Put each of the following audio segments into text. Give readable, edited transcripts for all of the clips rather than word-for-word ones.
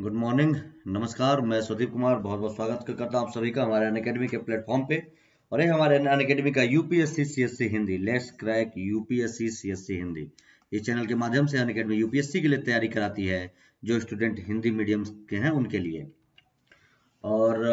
Good morning. नमस्कार, मैं सुदीप कुमार बहुत बहुत स्वागत करता हूं आप सभी का हमारे अनअकैडमी के प्लेटफॉर्म पे। और ये हमारे अनअकैडमी का UPSC CSC Hindi let's crack UPSC CSC Hindi, इस चैनल के माध्यम से अनअकैडमी यूपीएससी के लिए तैयारी कराती है जो स्टूडेंट हिंदी मीडियम के हैं उनके लिए। और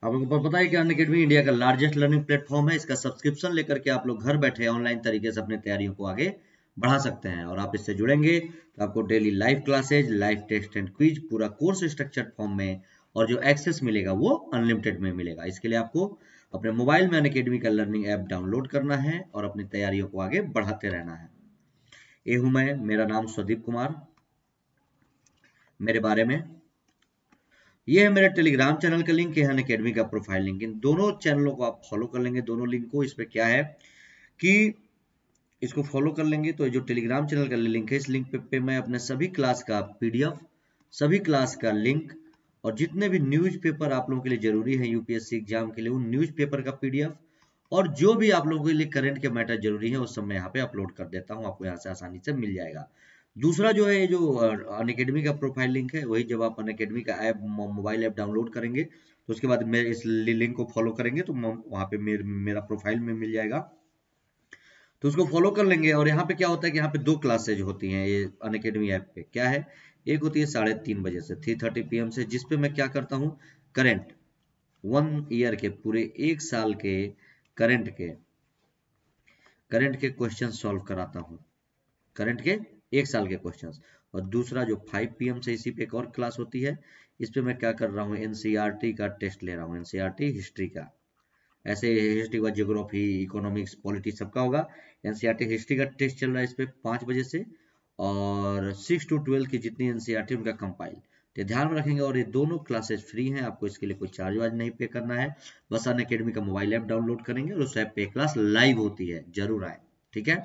आप लोगों को पता है कि अनअकैडमी इंडिया का लार्जेस्ट लर्निंग प्लेटफॉर्म है। इसका सब्सक्रिप्शन लेकर के आप लोग घर बैठे ऑनलाइन तरीके से अपनी तैयारियों को आगे बढ़ा सकते हैं। और आप इससे जुड़ेंगे तो आपको daily live classes, live test and quiz, पूरा कोर्स स्ट्रक्चर्ड फॉर्म में, और जो एक्सेस मिलेगा वो अनलिमिटेड में मिलेगा। इसके लिए आपको अपने मोबाइल में अनअकैडमी का लर्निंग ऐप डाउनलोड करना है और अपनी तैयारियों को आगे बढ़ाते रहना है। ये हूं मैं, मेरा नाम सुदीप कुमार। मेरे बारे में ये है मेरे टेलीग्राम चैनल का लिंक, है अनअकैडमी का प्रोफाइल लिंक। इन दोनों चैनलों को आप फॉलो कर लेंगे, दोनों लिंक को। इस पे क्या है कि इसको फॉलो कर लेंगे तो जो टेलीग्राम चैनल का लिंक है, इस लिंक पे मैं अपने सभी क्लास का पीडीएफ, सभी क्लास का लिंक, और जितने भी न्यूज़पेपर आप लोगों के लिए जरूरी है यूपीएससी एग्जाम के लिए, उन न्यूज़पेपर का पीडीएफ, और जो भी आप लोगों के लिए करंट के मैटर जरूरी है, उस सब मैं यहाँ पे अपलोड कर देता हूँ। आपको यहाँ से आसानी से मिल जाएगा। दूसरा जो है, जो अनअकैडमी का प्रोफाइल लिंक है, वही जब आप अनअकैडमी का ऐप, मोबाइल ऐप डाउनलोड करेंगे तो उसके बाद मेरे इस लिंक को फॉलो करेंगे तो वहाँ पे मेरा प्रोफाइल में मिल जाएगा, तो उसको फॉलो कर लेंगे। और यहाँ पे क्या होता है कि यहाँ पे 2 क्लासेज होती हैं ये अनअकैडमी ऐप पे। क्या है, एक होती है 3:30 बजे से 3:30 PM से, जिसपे मैं क्या करता हूँ, करंट 1 ईयर के, पूरे 1 साल के करंट के क्वेश्चन सॉल्व कराता हूँ, करंट के 1 साल के क्वेश्चंस। और दूसरा जो 5 PM से इसी पे एक और क्लास होती है, इस पे मैं क्या कर रहा हूँ, एनसीईआरटी का टेस्ट ले रहा हूँ, एनसीईआरटी हिस्ट्री का। ऐसे हिस्ट्री व ज्योग्राफी, इकोनॉमिक्स, पॉलिटिक्स सबका होगा। एनसीईआरटी हिस्ट्री का टेस्ट चल रहा है इस पे 5 बजे से, और 6 to 12 की जितनी एनसीईआरटी उनका कंपाइल, तो ध्यान में रखेंगे। और ये दोनों क्लासेस फ्री हैं, आपको इसके लिए कोई चार्ज वार्ज नहीं पे करना है। बस अनअकैडमी का मोबाइल ऐप डाउनलोड करेंगे और उस ऐप पे क्लास लाइव होती है, जरूर आए, ठीक है।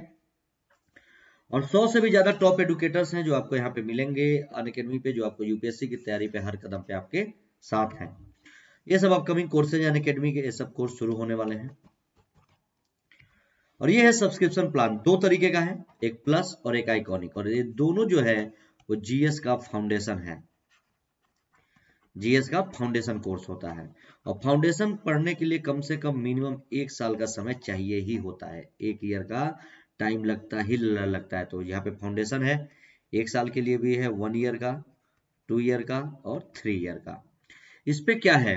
और 100 से भी ज्यादा टॉप एडुकेटर्स हैं जो आपको यहाँ पे मिलेंगे अनअकैडमी पे, जो आपको यूपीएससी की तैयारी पे हर कदम पे आपके साथ हैं। ये सब अपकमिंग कोर्सेज हैं अनअकैडमी के, ये सब कोर्स शुरू होने वाले हैं। और ये है सब्सक्रिप्शन प्लान, 2 तरीके का है, एक प्लस और एक आइकॉनिक। और ये दोनों जो है वो जीएस का फाउंडेशन है, जीएस का फाउंडेशन कोर्स होता है। और फाउंडेशन पढ़ने के लिए कम से कम मिनिमम 1 साल का समय चाहिए ही होता है, 1 ईयर का टाइम लगता है। तो यहाँ पे फाउंडेशन है, 1 साल के लिए भी है, 1 ईयर का, 2 ईयर का और 3 ईयर का। इस पे क्या है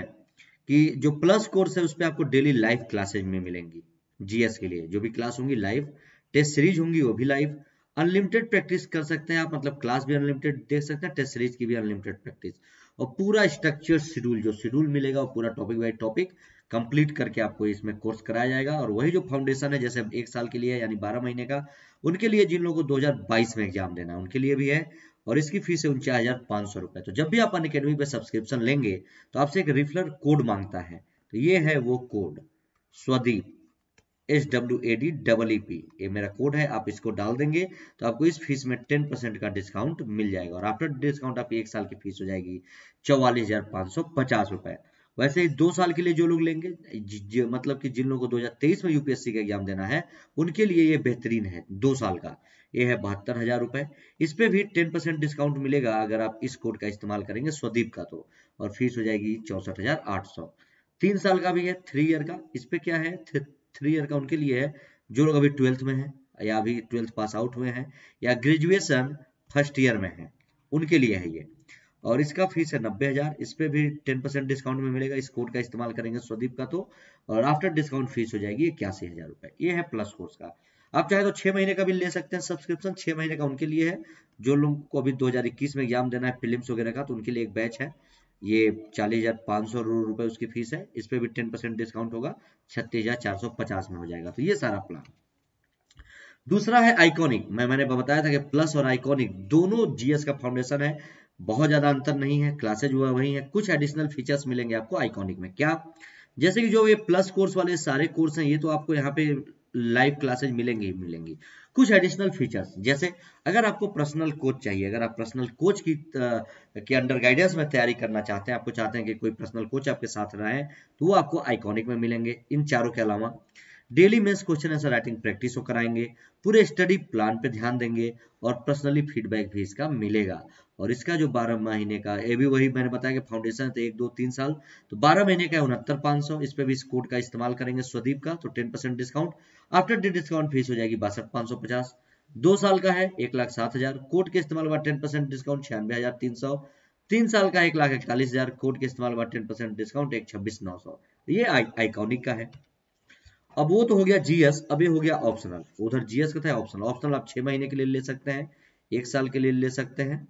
कि जो प्लस कोर्स है उस पे आपको डेली लाइव क्लासेज में मिलेंगी। जीएस के लिए जो भी क्लास होंगी लाइव, टेस्ट सीरीज होंगी वो भी लाइव, अनलिमिटेड प्रैक्टिस कर सकते हैं आप, मतलब क्लास भी अनलिमिटेड देख सकते हैं, टेस्ट सीरीज की भी अनलिमिटेड प्रैक्टिस, और पूरा स्ट्रक्चर शेड्यूल, जो शेड्यूल मिलेगा वो पूरा टॉपिक बाय टॉपिक कंप्लीट करके आपको इसमें कोर्स कराया जाएगा। और वही जो फाउंडेशन है, जैसे 1 साल के लिए यानी 12 महीने का, उनके लिए जिन लोगों को 2022 में एग्जाम देना है उनके लिए भी है। और इसकी फीस है 49,500 रुपए। तो जब भी आप अनअकैडमी पे सब्सक्रिप्शन लेंगे तो आपसे एक रिफरल कोड मांगता है, तो ये है वो कोड, स्वदीप, SWADEEP, ये मेरा कोड है। आप इसको डाल देंगे तो आपको इस फीस में 10% का डिस्काउंट मिल जाएगा। और आफ्टर डिस्काउंट आपकी 1 साल की फीस हो जाएगी 44,550 रुपए। वैसे ही 2 साल के लिए जो लोग लेंगे, मतलब कि जिन लोगों को 2023 में यूपीएससी का एग्जाम देना है, उनके लिए ये बेहतरीन है, 2 साल का, ये है 72,000 रुपए। इस पे भी 10% डिस्काउंट मिलेगा अगर आप इस कोड का इस्तेमाल करेंगे स्वदीप का, तो और फीस हो जाएगी 64,800। 3 साल का भी है, 3 ईयर का। इस पे क्या है, 3 ईयर का उनके लिए है जो लोग अभी 12th में हैं, या अभी 12th पास आउट हुए हैं, या ग्रेजुएशन फर्स्ट ईयर में हैं, उनके लिए है ये। और इसका फीस है 90,000। इस पे भी 10% डिस्काउंट में मिलेगा, इस कोड का इस्तेमाल करेंगे स्वदीप का तो। और आफ्टर डिस्काउंट फीस हो जाएगी 81,000 रुपए। ये है प्लस कोर्स का। आप चाहे तो 6 महीने का भी ले सकते हैं सब्सक्रिप्शन, 6 महीने का उनके लिए है जो लोगों को अभी 2021 में एग्जाम देना है प्रीलिम्स वगैरह का, तो उनके लिए एक बैच है, ये 40,500 रुपए उसकी फीस है। इस पे भी 10% डिस्काउंट होगा, 36,450 में हो जाएगा। तो ये सारा प्लान। दूसरा है आइकॉनिक। मैंने बताया था कि प्लस और आइकॉनिक दोनों जीएस का फाउंडेशन है, बहुत ज्यादा अंतर नहीं है, क्लासेज वही है, कुछ एडिशनल फीचर्स मिलेंगे आपको आइकॉनिक में। क्या, जैसे कि जो ये प्लस कोर्स वाले सारे कोर्स हैं, ये तो आपको यहाँ पे लाइव क्लासेज मिलेंगी ही मिलेंगी। कुछ एडिशनल फीचर्स, जैसे अगर आपको पर्सनल कोच चाहिए, अगर आप पर्सनल कोच के अंडर गाइडेंस में तैयारी करना चाहते हैं, आपको चाहते हैं कि कोई पर्सनल कोच आपके साथ रहे, तो वो आपको आइकॉनिक में मिलेंगे इन चारों के अलावा। Daily mains question answer writing practice कराएंगे, पूरे स्टडी प्लान पे ध्यान देंगे और पर्सनली फीडबैक भी इसका मिलेगा। और इसका जो 12 महीने का, ये भी वही मैंने बताया कि फाउंडेशन तो 1 2 3 साल, तो 12 महीने का 69,500। इस पे भी इस कोड का इस्तेमाल करेंगे स्वदीप का, तो 10% डिस्काउंट। आफ्टर डिस्काउंट फीस हो जाएगी 62,550। 2 साल का है 1,07,000, कोड के इस्तेमाल बाद 10% डिस्काउंट 96,300। 3 साल का 1,41,000, कोड के इस्तेमाल बाद 10% डिस्काउंट 1,26,900। ये आइकॉनिक का है। अब वो तो हो गया जीएस, अब ये हो गया ऑप्शनल। उधर जीएस का था ऑप्शनल। ऑप्शनल आप 6 महीने के लिए ले सकते हैं, 1 साल के लिए ले सकते हैं,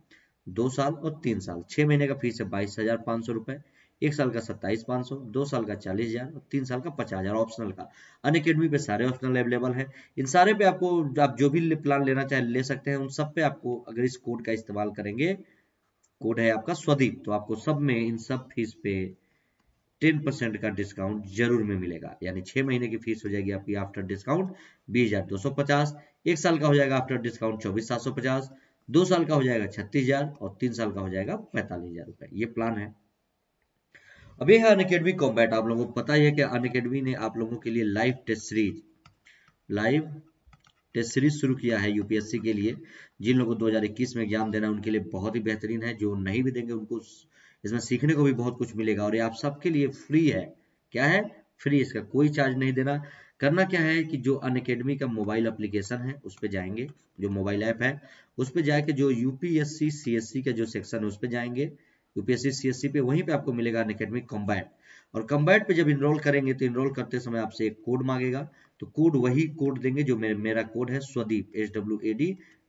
2 साल और 3 साल। 6 महीने का फीस है 22,500 रुपए, 1 साल का 27,500, 2 साल का 40,000 और 3 साल का 50,000 ऑप्शनल का। अनअकैडमी पे सारे ऑप्शनल अवेलेबल है। इन सारे पे आपको, आप जो भी प्लान लेना चाहे ले सकते हैं। उन सब पे आपको अगर इस कोड का इस्तेमाल करेंगे, कोड है आपका स्वदीप, तो आपको सब में इन सब फीस पे 10% का डिस्काउंट जरूर में मिलेगा। यानी 6 महीने की फीस हो जाएगी आपकी आफ्टर डिस्काउंट 20,250, 1 साल का हो जाएगा आफ्टर डिस्काउंट 24,750, 2 साल का हो जाएगा 36,000 और 3 साल का हो जाएगा 45,000 रुपए। ये प्लान है। अब ये है अनअकैडमी कॉम्बैट। आप लोगों को पता ही है कि अनअकैडमी ने आप लोगों के लिए लाइव टेस्ट सीरीज शुरू किया है यूपीएससी के लिए। जिन लोगों को 2021 में एग्जाम देना है उनके लिए बहुत ही बेहतरीन है। जो नहीं भी देंगे उनको इसमें सीखने को भी बहुत कुछ मिलेगा। और ये आप सबके लिए फ्री है। क्या है? फ्री। इसका कोई चार्ज नहीं देना। करना क्या है कि जो अनअकैडमी का मोबाइल एप्लीकेशन है उस पर जाएंगे, जो मोबाइल ऐप है उस पर जाके जो यूपीएससी सीएससी का जो सेक्शन है उस पर जाएंगे, यूपीएससी सीएससी पे, वहीं पे आपको मिलेगा अनअकैडमी कॉम्बैट। और कॉम्बैट पे जब इनरोल करेंगे तो इनरोल करते समय आपसे एक कोड मांगेगा, तो कोड वही कोड देंगे जो मेरा कोड है स्वदीप,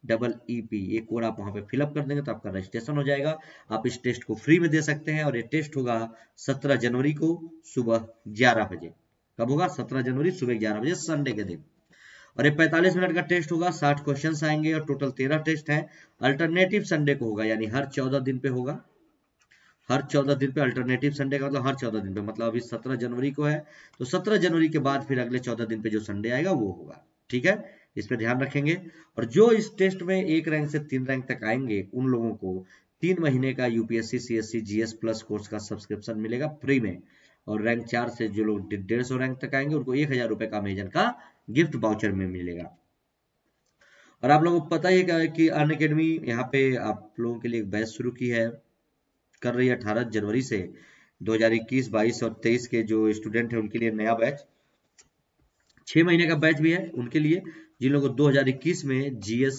SWADEEP। ये कोड आप वहां पे फिलअप कर देंगे तो आपका रजिस्ट्रेशन हो जाएगा। आप इस टेस्ट को फ्री में दे सकते हैं। और ये टेस्ट होगा 17 जनवरी को सुबह 11 बजे। कब होगा? 17 जनवरी सुबह 11 बजे, संडे के दिन। और ये 45 मिनट का टेस्ट होगा, 60 क्वेश्चंस आएंगे और टोटल 13 टेस्ट है। अल्टरनेटिव संडे को होगा, यानी हर 14 दिन पे होगा। हर 14 दिन पे अल्टरनेटिव संडे का मतलब हर 14 दिन पे, मतलब अभी 17 जनवरी को है तो 17 जनवरी के बाद फिर अगले 14 दिन पे जो संडे आएगा वो होगा। ठीक है, इस पे ध्यान रखेंगे। और जो इस टेस्ट में 1 रैंक से 3 रैंक तक आएंगे उन लोगों को 3 महीने का UPSC CSC GS plus course का सब्सक्रिप्शन मिलेगा फ्री में। और रैंक 4 से जो लोग 150 रैंक तक आएंगे उनको 1,000 रुपए का अमेजन का गिफ्ट वाउचर में मिलेगा। और आप लोगों को पता ही है कि अनअकैडमी यहाँ पे आप लोगों के लिए एक बैच शुरू की है, कर रही है 18 जनवरी से। 2021, 22 और 23 के जो स्टूडेंट हैं उनके लिए नया बैच, 6 महीने का बैच भी है उनके लिए जिन लोगों को 2021 में जीएस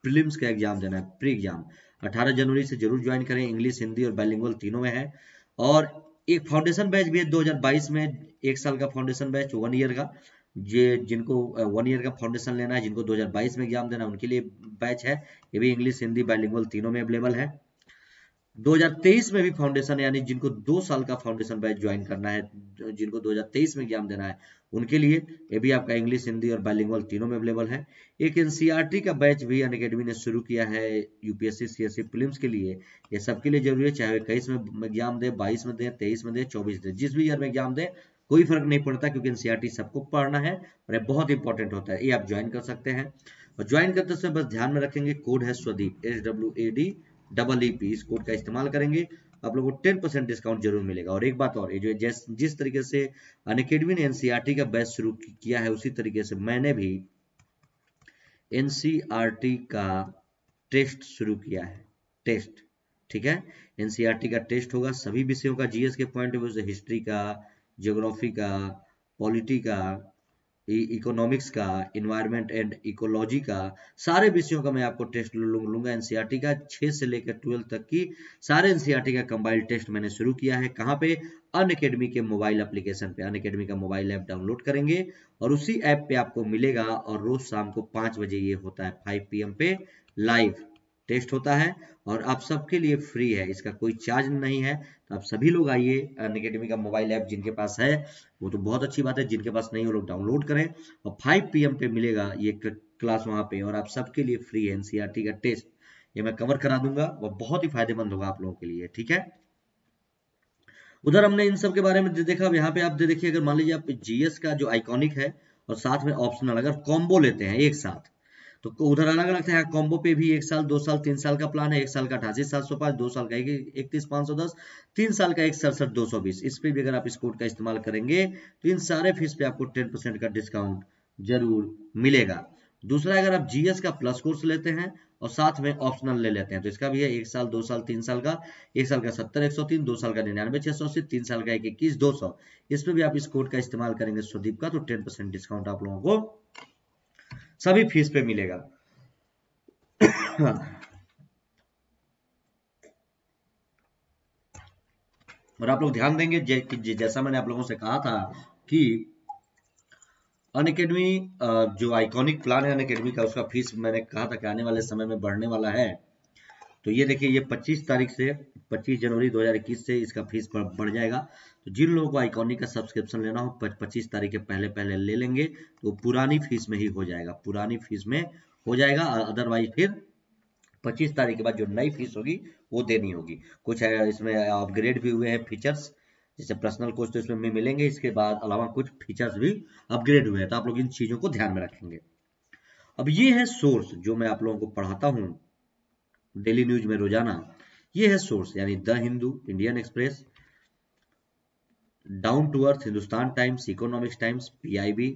प्रीलिम्स का एग्जाम देना है, प्री एग्जाम। 18 जनवरी से जरूर ज्वाइन करें। इंग्लिश, हिंदी और बाइलिंगुअल तीनों में है। और एक फाउंडेशन बैच भी है 2022 में, 1 साल का फाउंडेशन बैच 1 ईयर का। ये जिनको 1 ईयर का फाउंडेशन लेना है, जिनको 2022 में एग्जाम देना है उनके लिए बैच है। ये भी इंग्लिश, हिंदी, बाइलिंगुअल तीनों में अवेलेबल है। 2023 में भी फाउंडेशन, यानी जिनको 2 साल का फाउंडेशन बैच ज्वाइन करना है, जिनको 2023 में एग्जाम देना है उनके लिए ये भी आपका इंग्लिश, हिंदी और बाइलिंगुअल तीनों में अवेलेबल है। एक एनसीईआरटी का बैच भी अनअकैडमी ने शुरू किया है यूपीएससी सीएससी प्रीलिम्स के लिए। ये सबके लिए जरूरी है, चाहे 21 में एग्जाम दे, 22 में दे, 23 में दे, 24 दे, जिस भी ईयर में एग्जाम दे कोई फर्क नहीं पड़ता, क्योंकि एनसीईआरटी सबको पढ़ना है और ये बहुत इंपॉर्टेंट होता है। ये आप ज्वाइन कर सकते हैं। और ज्वाइन करते समय बस ध्यान में रखेंगे कोड है स्वदीप, SWADEEP। इस कोड का इस्तेमाल करेंगे आप लोगों को 10% डिस्काउंट जरूर मिलेगा। और एक बात और, ये जो जिस तरीके से अनअकैडमी ने एनसीईआरटी का बैच शुरू किया है उसी तरीके से मैंने भी एनसीईआरटी का टेस्ट शुरू किया है। टेस्ट, ठीक है, एनसीईआरटी का टेस्ट होगा सभी विषयों का, जीएस के पॉइंट ऑफ व्यू से, हिस्ट्री का, ज्योग्राफी का, पॉलिटी का, इकोनॉमिक्स का, इन्वायरमेंट एंड इकोलॉजी का, सारे विषयों का मैं आपको टेस्ट लूंगा। एनसीईआरटी का 6 से लेकर 12 तक की सारे एनसीईआरटी का कंबाइंड टेस्ट मैंने शुरू किया है। कहाँ पे? अनअकैडमी के मोबाइल एप्लीकेशन पे। अनअकैडमी का मोबाइल ऐप डाउनलोड करेंगे और उसी ऐप पे आपको मिलेगा। और रोज शाम को 5 बजे ये होता है, 5 PM पे लाइव टेस्ट होता है और आप सबके लिए फ्री है, इसका कोई चार्ज नहीं है। तो आप सभी लोग आइए, अनअकैडमी का मोबाइल ऐप जिनके पास है वो तो बहुत अच्छी बात है, जिनके पास नहीं वो लोग डाउनलोड करें। और 5 PM पे मिलेगा ये क्लास वहां पे, और आप सबके लिए फ्री है। एनसीईआरटी का टेस्ट ये मैं कवर करा दूंगा, वो बहुत ही फायदेमंद होगा आप लोगों के लिए। ठीक है, उधर हमने इन सब के बारे में देखा। अब यहाँ पे आप देखिए, अगर मान लीजिए आप जीएस का जो आइकॉनिक है और साथ में ऑप्शनल अगर कॉम्बो लेते हैं एक साथ, तो उधर अलग अलग था, कॉम्बो पे भी 1 साल 2 साल 3 साल का प्लान है। 1 साल का 88,705, 2 साल का 31,510, 3 साल का 61,220। इस पे भी अगर आप इस कोड का इस्तेमाल करेंगे तो इन सारे फीस पे आपको 10% का डिस्काउंट जरूर मिलेगा। दूसरा, अगर आप जीएस का प्लस कोर्स लेते हैं और साथ में ऑप्शनल ले लेते हैं तो इसका भी है 1 साल 2 साल 3 साल का। 1 साल का 70,103, 2 साल का 99,680, 3 साल का 21,200। इस पे भी आप इस कोड का इस्तेमाल करेंगे सुदीप का, तो 10% डिस्काउंट आप लोगों को सभी फीस पे मिलेगा। और आप लोग ध्यान देंगे जैसा मैंने आप लोगों से कहा था कि अनअकैडमी जो आइकॉनिक प्लान है अनअकैडमी का, उसका फीस मैंने कहा था कि आने वाले समय में बढ़ने वाला है। तो ये देखिए, ये 25 तारीख से 25 जनवरी 2021 से इसका फीस बढ़ जाएगा। तो जिन लोगों को आइकॉनिक का सब्सक्रिप्शन लेना हो 25 तारीख के पहले पहले ले लेंगे तो पुरानी फीस में ही हो जाएगा, पुरानी फीस में हो जाएगा। अदरवाइज फिर 25 तारीख के बाद जो नई फीस होगी वो देनी होगी। कुछ है इसमें अपग्रेड भी हुए हैं फीचर्स, जैसे पर्सनल कोच तो इसमें मिलेंगे, इसके बाद अलावा कुछ फीचर्स भी अपग्रेड हुए हैं, तो आप लोग इन चीजों को ध्यान में रखेंगे। अब ये है सोर्स जो मैं आप लोगों को पढ़ाता हूँ डेली न्यूज में रोजाना। ये है सोर्स, यानी the Hindu, Indian express, down to earth, Hindustan times, economics times, PIB,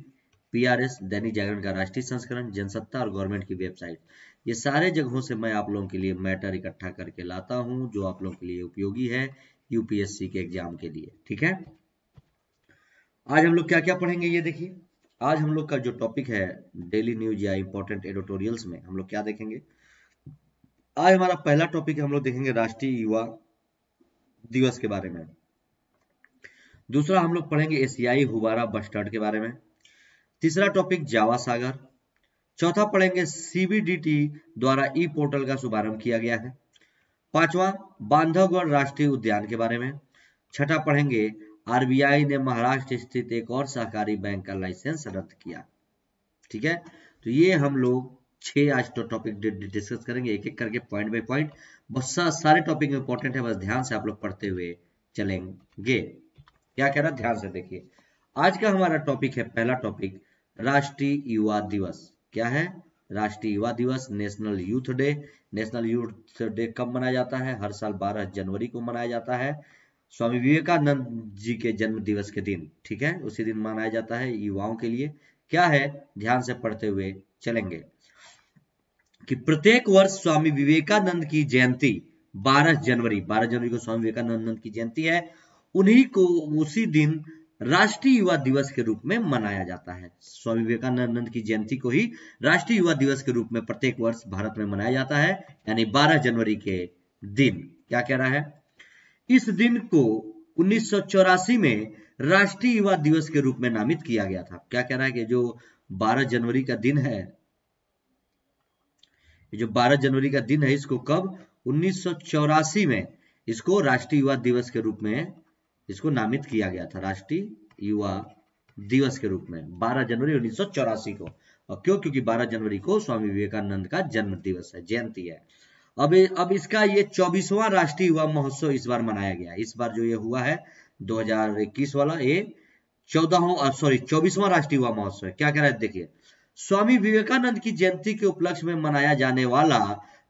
PRS, Dainik Jagran का राष्ट्रीय संस्करण, जनसत्ता और गवर्नमेंट की वेबसाइट। ये सारे जगहों से मैं आप लोगों के लिए मैटर इकट्ठा करके लाता हूं जो आप लोगों के लिए उपयोगी है यूपीएससी के एग्जाम के लिए। ठीक है, आज हम लोग क्या क्या पढ़ेंगे ये देखिए। आज हम लोग का जो टॉपिक है डेली न्यूज या इंपॉर्टेंट एडिटोरियल्स में हम लोग क्या देखेंगे। आज हमारा पहला टॉपिक हम लोग देखेंगे राष्ट्रीय युवा दिवस के बारे में। दूसरा, हम लोग पढ़ेंगे एशियाई हुबारा बस्टर्ड के बारे में। तीसरा टॉपिक जावा सागर। चौथा पढ़ेंगे सीबीडीटी द्वारा ई पोर्टल का शुभारंभ किया गया है। पांचवा, बांधवगढ़ राष्ट्रीय उद्यान के बारे में। छठा पढ़ेंगे आरबीआई ने महाराष्ट्र स्थित एक और सहकारी बैंक का लाइसेंस रद्द किया। ठीक है, तो ये हम लोग 6 आज तो टॉपिक डिस्कस करेंगे, एक एक करके पॉइंट बाय पॉइंट। बस सारे टॉपिक इंपॉर्टेंट है, बस ध्यान से आप लोग पढ़ते हुए चलेंगे। क्या कह रहा, ध्यान से देखिए। आज का हमारा टॉपिक है, पहला टॉपिक, राष्ट्रीय युवा दिवस। क्या है? राष्ट्रीय युवा दिवस, national youth day. National youth day कब मनाया जाता है? हर साल 12 जनवरी को मनाया जाता है, स्वामी विवेकानंद जी के जन्म दिवस के दिन। ठीक है, उसी दिन मनाया जाता है युवाओं के लिए। क्या है, ध्यान से पढ़ते हुए चलेंगे कि प्रत्येक वर्ष स्वामी विवेकानंद की जयंती 12 जनवरी को स्वामी विवेकानंद की जयंती है, उन्हीं को उसी दिन राष्ट्रीय युवा दिवस के रूप में मनाया जाता है। स्वामी विवेकानंद की जयंती को ही राष्ट्रीय युवा दिवस के रूप में प्रत्येक वर्ष भारत में मनाया जाता है, यानी 12 जनवरी के दिन। क्या कह रहा है? इस दिन को 1984 में राष्ट्रीय युवा दिवस के रूप में नामित किया गया था। क्या कह रहा है कि जो 12 जनवरी का दिन है, जो 12 जनवरी का दिन है, इसको कब? 1984 में इसको राष्ट्रीय युवा दिवस के रूप में इसको नामित किया गया था, राष्ट्रीय युवा दिवस के रूप में 12 जनवरी 1984 को। और क्यों? क्योंकि 12 जनवरी को स्वामी विवेकानंद का जन्म दिवस है, जयंती है। अब इसका ये 24वां राष्ट्रीय युवा महोत्सव इस बार मनाया गया। इस बार जो ये हुआ है 2021 वाला, ये 24वां राष्ट्रीय युवा महोत्सव है। क्या कह रहा है देखिए, स्वामी विवेकानंद की जयंती के उपलक्ष्य में मनाया जाने वाला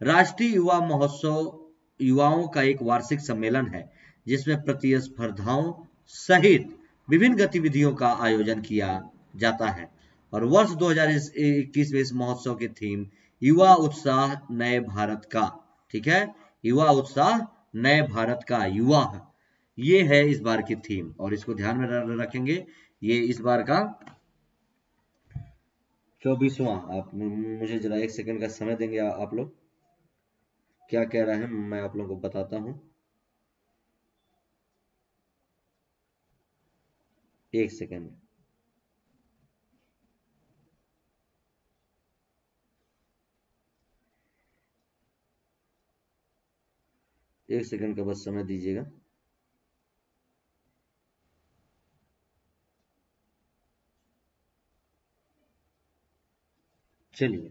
राष्ट्रीय युवा महोत्सव युवाओं का एक वार्षिक सम्मेलन है जिसमें प्रतिस्पर्धाओं सहित विभिन्न गतिविधियों का आयोजन किया जाता है। और वर्ष 2021 में इस महोत्सव की थीम युवा उत्साह नए भारत का। ठीक है, युवा उत्साह नए भारत का, युवा, ये है इस बार की थीम, और इसको ध्यान में रखेंगे। ये इस बार का 24वां। आप मुझे जरा 1 सेकंड का समय देंगे आप लोग, क्या कह रहा है मैं आप लोगों को बताता हूं। 1 सेकंड। एक सेकंड का बस समय दीजिएगा। चलिए,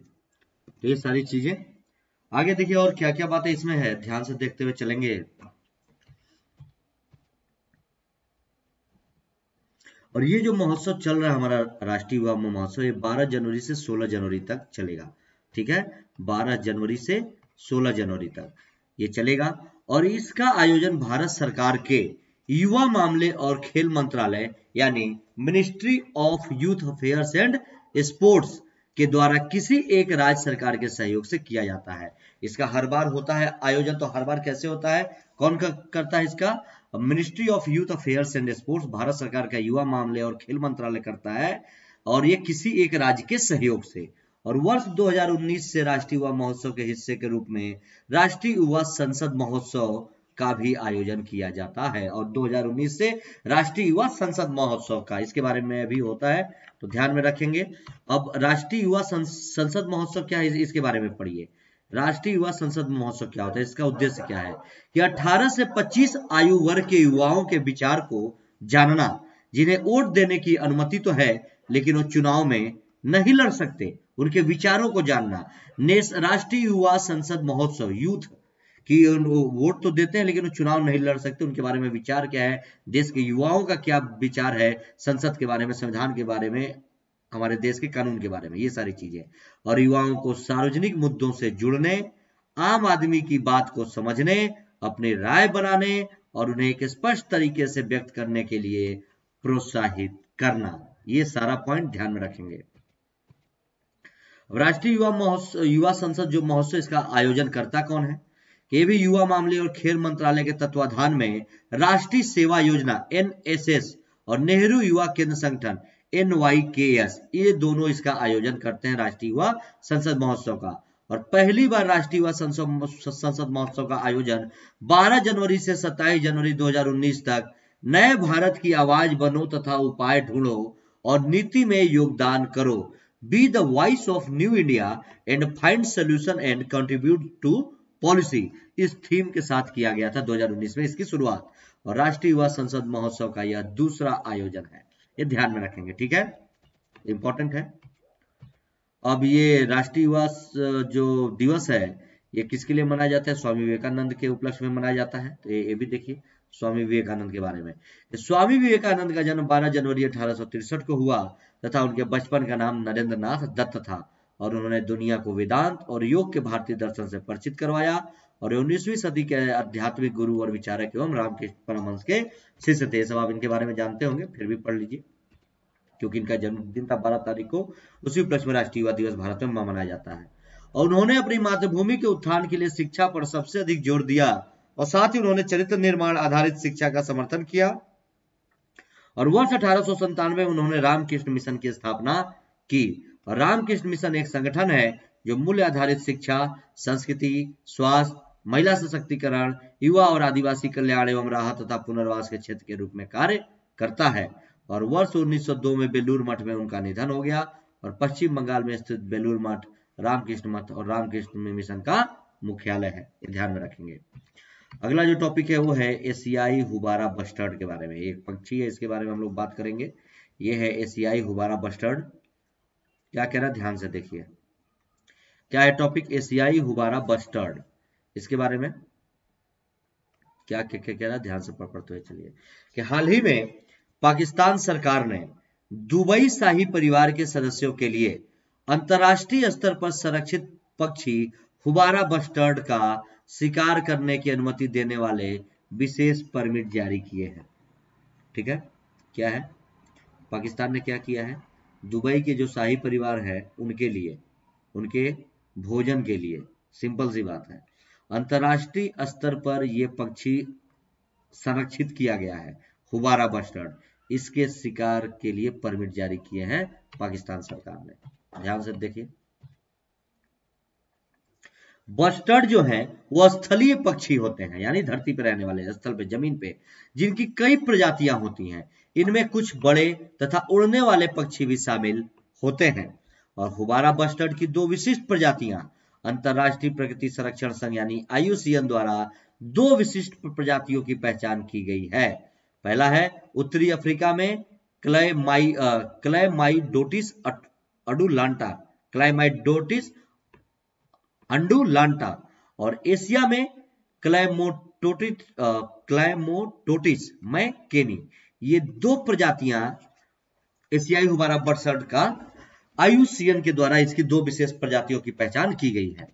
ये सारी चीजें आगे देखिए, और क्या क्या बातें इसमें है, ध्यान से देखते हुए चलेंगे। और ये जो महोत्सव चल रहा है हमारा राष्ट्रीय युवा महोत्सव, ये 12 जनवरी से 16 जनवरी तक चलेगा। ठीक है, 12 जनवरी से 16 जनवरी तक ये चलेगा। और इसका आयोजन भारत सरकार के युवा मामले और खेल मंत्रालय यानी ministry of youth affairs and sports के द्वारा किसी एक राज्य सरकार के सहयोग से किया जाता है। इसका हर बार होता है आयोजन। तो हर बार कैसे होता है, कौन करता है इसका? Ministry of youth affairs and sports, Bharat सरकार का युवा मामले और खेल मंत्रालय करता है, और ये किसी एक राज्य के सहयोग से। और वर्ष 2019 से राष्ट्रीय युवा महोत्सव के हिस्से के रूप में राष्ट्रीय युवा संसद महोत्सव का भी आयोजन किया जाता है। और 2019 से राष्ट्रीय युवा संसद महोत्सव का, इसके बारे में भी होता है, तो ध्यान में रखेंगे। अब राष्ट्रीय युवा संसद महोत्सव क्या है, इसके बारे में पढ़िए। राष्ट्रीय युवा संसद महोत्सव क्या होता है, इसका उद्देश्य क्या है कि 18 से 25 आयु वर्ग के युवाओं के विचार को जानना, जिन्हें वोट देने की अनुमति तो है लेकिन वो चुनाव में नहीं लड़ सकते, उनके विचारों को जानना। राष्ट्रीय युवा संसद महोत्सव यूथ कि वोट तो देते हैं लेकिन वो चुनाव नहीं लड़ सकते, उनके बारे में विचार क्या है, देश के युवाओं का क्या विचार है संसद के बारे में, संविधान के बारे में, हमारे देश के कानून के बारे में, ये सारी चीजें। और युवाओं को सार्वजनिक मुद्दों से जुड़ने, आम आदमी की बात को समझने, अपनी राय बनाने और उन्हें एक स्पष्ट तरीके से व्यक्त करने के लिए प्रोत्साहित करना, ये सारा पॉइंट ध्यान में रखेंगे। राष्ट्रीय युवा संसद जो महोत्सव, इसका आयोजन करता कौन है? ये भी युवा मामले और खेल मंत्रालय के तत्वाधान में राष्ट्रीय सेवा योजना NSS और नेहरू युवा केंद्र संगठन NYKS, ये दोनों इसका आयोजन करते हैं, राष्ट्रीय युवा संसद महोत्सव का। और पहली बार राष्ट्रीय युवा संसद महोत्सव का आयोजन 12 जनवरी से 27 जनवरी 2019 तक नए भारत की आवाज बनो तथा उपाय ढूंढो और नीति में योगदान करो, be the voice of new India and find solution and contribute to policy, इस थीम के साथ किया गया था 2019 में इसकी शुरुआत। और राष्ट्रीय युवा संसद महोत्सव का यह दूसरा आयोजन है, ये ध्यान में रखेंगे, ठीक है, इंपॉर्टेंट है। अब ये राष्ट्रीय युवा जो दिवस है ये किसके लिए मनाया जाता है? स्वामी विवेकानंद के उपलक्ष्य में मनाया जाता है। तो ये भी देखिए स्वामी विवेकानंद के बारे में। स्वामी विवेकानंद का जन्म 12 जनवरी 1863 को हुआ तथा उनके बचपन का नाम नरेंद्र नाथ दत्त था। और उन्होंने दुनिया को वेदांत और योग के भारतीय दर्शन से परिचित करवाया और 19वीं सदी के आध्यात्मिक गुरु और विचारक एवं रामकृष्ण परमहंस के शिष्य थे। सब आप इनके बारे में जानते होंगे, फिर भी पढ़ लीजिए क्योंकि इनका जन्मदिन था 12 तारीख को, उसी उपलक्ष्य में राष्ट्रीय युवा दिवस भारत में मनाया जाता है। और उन्होंने अपनी मातृभूमि के उत्थान के लिए शिक्षा पर सबसे अधिक जोर दिया और साथ ही उन्होंने चरित्र निर्माण आधारित शिक्षा का समर्थन किया। और वर्ष 1897 में उन्होंने रामकृष्ण मिशन की स्थापना की। और रामकृष्ण मिशन एक संगठन है जो मूल्य आधारित शिक्षा, संस्कृति, स्वास्थ्य, महिला सशक्तिकरण, युवा और आदिवासी कल्याण एवं राहत तथा पुनर्वास के क्षेत्र के रूप में कार्य करता है। और वर्ष 1902 में बेलूर मठ में उनका निधन हो गया और पश्चिम बंगाल में स्थित बेलूर मठ रामकृष्ण मठ और रामकृष्ण मिशन का मुख्यालय है, ये ध्यान में रखेंगे। अगला जो टॉपिक है वो है एशियाई हुबारा बस्टर्ड के बारे में। एक पक्षी है, इसके बारे में हम लोग बात करेंगे। ये है एशियाई हुबारा बस्टर्ड। क्या कह रहा है, ध्यान से देखिए क्या है टॉपिक, एशियाई हुबारा बस्टर्ड। इसके बारे में क्या कह रहा है, ध्यान से पढ़ते हुए चलिए। कि हाल ही में पाकिस्तान सरकार ने दुबई शाही परिवार के सदस्यों के लिए अंतर्राष्ट्रीय स्तर पर संरक्षित पक्षी हुबारा बस्टर्ड का शिकार करने की अनुमति देने वाले विशेष परमिट जारी किए हैं। ठीक है, क्या है, पाकिस्तान ने क्या किया है, दुबई के जो शाही परिवार है उनके लिए, उनके भोजन के लिए, सिंपल सी बात है, अंतर्राष्ट्रीय स्तर पर यह पक्षी संरक्षित किया गया है, हुबारा बस्टर्ड, इसके शिकार के लिए परमिट जारी किए हैं पाकिस्तान सरकार ने। ध्यान से देखिए, बस्टर्ड जो है वो स्थलीय पक्षी होते हैं, यानी धरती पर रहने वाले, स्थल पे, जमीन पे, जिनकी कई प्रजातियां होती हैं। इनमें कुछ बड़े तथा उड़ने वाले पक्षी भी शामिल होते हैं। और हुबारा बस्टर्ड की दो विशिष्ट प्रजातियां अंतरराष्ट्रीय प्रकृति संरक्षण संघ यानी IUCN द्वारा दो विशिष्ट प्रजातियों की पहचान की गई है। पहला है उत्तरी अफ्रीका में क्लैमाइडोटिस अडुलांटा, क्लैमाइडोटिस अंडुलांटा, और एशिया में क्लैमोटोटिस मैकेनी। ये दो प्रजातियां एशियाई हुबारा बस्टर्ड का IUCN के द्वारा इसकी 2 विशेष प्रजातियों की पहचान की गई है।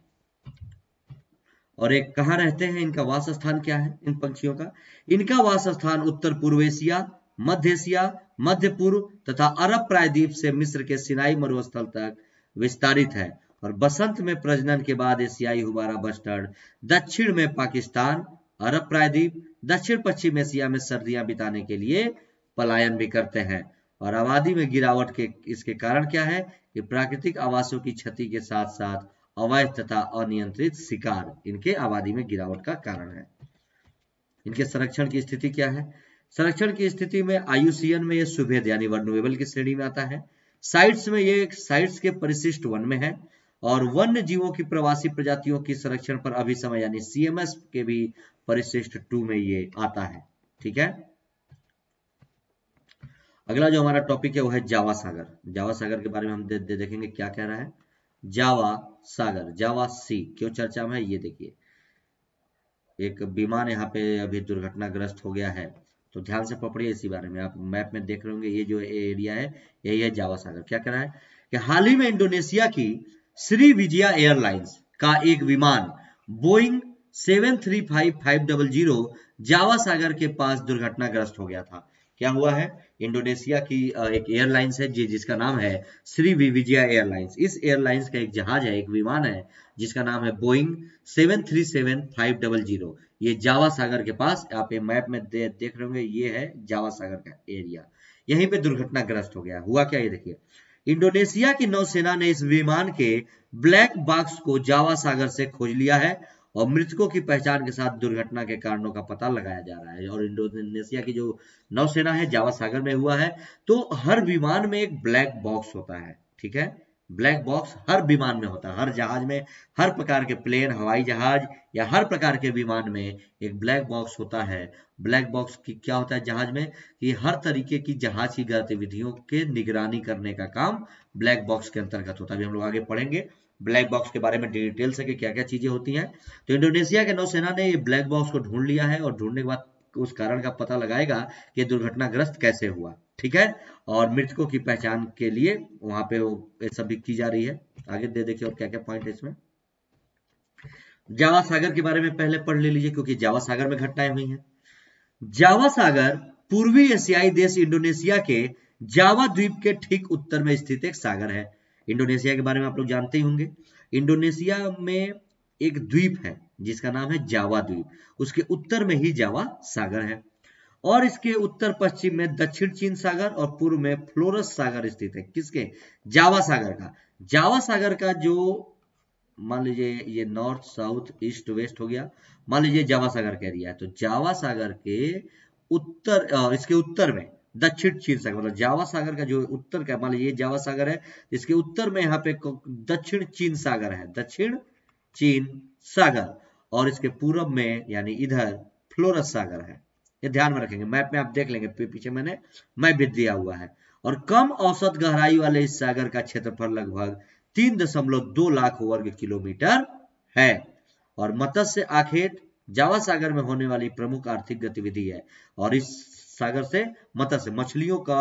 और एक कहाँ रहते हैं, इनका वास स्थान क्या है इन पंछियों का? इनका वास स्थान उत्तर पूर्व एशिया, मध्य एशिया, मध्य पूर्व तथा अरब प्रायद्वीप से मिस्र के सिनाई मरुस्थल तक विस्तारित है। और बसंत में प्रजनन के बाद एशियाई हुबारा बस्टर्ड दक्षिण में पाकिस्तान, अरब प्रायद्वीप, दक्षिण पश्चिम एशिया में सर्दियां बिताने के लिए पलायन भी करते हैं। और आबादी में गिरावट के इसके कारण क्या है कि प्राकृतिक आवासों की क्षति के साथ साथ अवैध तथा अनियंत्रित शिकार इनके आबादी में गिरावट का कारण है। इनके संरक्षण की स्थिति क्या है? संरक्षण की स्थिति में IUCN में ये सुभेद यानी वल्नरेबल की श्रेणी में आता है। साइट्स में ये साइट्स के परिशिष्ट वन में है। और वन्य जीवों की प्रवासी प्रजातियों की संरक्षण पर अभिसमय यानी CMS के भी परिशिष्ट 2 में ये आता है। ठीक है, अगला जो हमारा टॉपिक है वो है जावा सागर। जावा सागर के बारे में हम देखेंगे क्या कह रहा है। जावा सागर, जावा सी क्यों चर्चा में है ये देखिए। एक विमान यहाँ पे अभी दुर्घटनाग्रस्त हो गया है, तो ध्यान से पढ़िए इसी बारे में। आप मैप में देख रहे होंगे ये जो एरिया है यही है जावा सागर। क्या कह रहा है कि हाल ही में इंडोनेशिया की श्रीविजया एयरलाइंस का एक विमान बोइंग 735-500 जावा सागर के पास दुर्घटनाग्रस्त हो गया था। क्या हुआ है? इंडोनेशिया की एक एयरलाइंस है जिसका नाम है श्रीविजया एयरलाइंस। इस एयरलाइंस का एक जहाज है, एक विमान है जिसका नाम है बोइंग 737-500। ये जावा सागर के पास, आप ये मैप में देख रहे होंगे, ये है जावा सागर का एरिया। यहीं पे दुर्घटनाग्रस्त हो गया। हुआ क्या ये देखिए। इंडोनेशिया की नौसेना ने इस विमान के ब्लैक बॉक्स को जावा सागर से खोज लिया है और मृतकों की पहचान के साथ दुर्घटना के कारणों का पता लगाया जा रहा है। और इंडोनेशिया की जो नौसेना है जावा सागर में हुआ है। तो हर विमान में एक ब्लैक बॉक्स होता है। ठीक है, ब्लैक बॉक्स हर विमान में होता है, हर जहाज में, हर प्रकार के प्लेन, हवाई जहाज या हर प्रकार के विमान में एक ब्लैक बॉक्स होता है। ब्लैक बॉक्स की क्या होता है जहाज में कि हर तरीके की जहाज की गतिविधियों के निगरानी करने का काम ब्लैक बॉक्स के अंतर्गत होता है। अभी हम लोग आगे पढ़ेंगे ब्लैक बॉक्स के बारे में डिटेल से कि क्या क्या चीजें होती हैं। तो इंडोनेशिया के नौसेना ने ये ब्लैक बॉक्स को ढूंढ लिया है और ढूंढने के बाद उस कारण का पता लगाएगा कि दुर्घटनाग्रस्त कैसे हुआ। ठीक है, और मृतकों की पहचान के लिए वहां पे ये सब भी की जा रही है। आगे देखिए और क्या क्या पॉइंट है इसमें। जावा सागर के बारे में पहले पढ़ ले लीजिए क्योंकि जावा सागर में घटनाएं हुई हैं। जावा सागर पूर्वी एशियाई देश इंडोनेशिया के जावा द्वीप के ठीक उत्तर में स्थित एक सागर है। इंडोनेशिया के बारे में आप लोग जानते ही होंगे। इंडोनेशिया में एक द्वीप है जिसका नाम है जावा द्वीप, उसके उत्तर में ही जावा सागर है। और इसके उत्तर पश्चिम में दक्षिण चीन सागर और पूर्व में फ्लोरस सागर स्थित है। किसके? जावा सागर का। जावा सागर का जो मान लीजिए ये नॉर्थ साउथ ईस्ट वेस्ट हो गया, मान लीजिए जावा सागर का एरिया है, तो जावा सागर के उत्तर इसके उत्तर में दक्षिण चीन सागर, मतलब जावा सागर का जो उत्तर का, मान लीजिए जावा सागर है, इसके उत्तर में यहाँ पे दक्षिण चीन सागर है, दक्षिण चीन सागर, और इसके पूर्व में यानी इधर फ्लोरस सागर है। ये ध्यान में रखेंगे, मैप में आप देख लेंगे, पीछे मैंने मैप भी दिया हुआ है। और कम औसत गहराई वाले इस सागर का क्षेत्रफल लगभग 3.2 लाख वर्ग किलोमीटर है। और मत्स्य आखेट जावा सागर में होने वाली प्रमुख आर्थिक गतिविधि है। और इस सागर से मत्स्य मछलियों का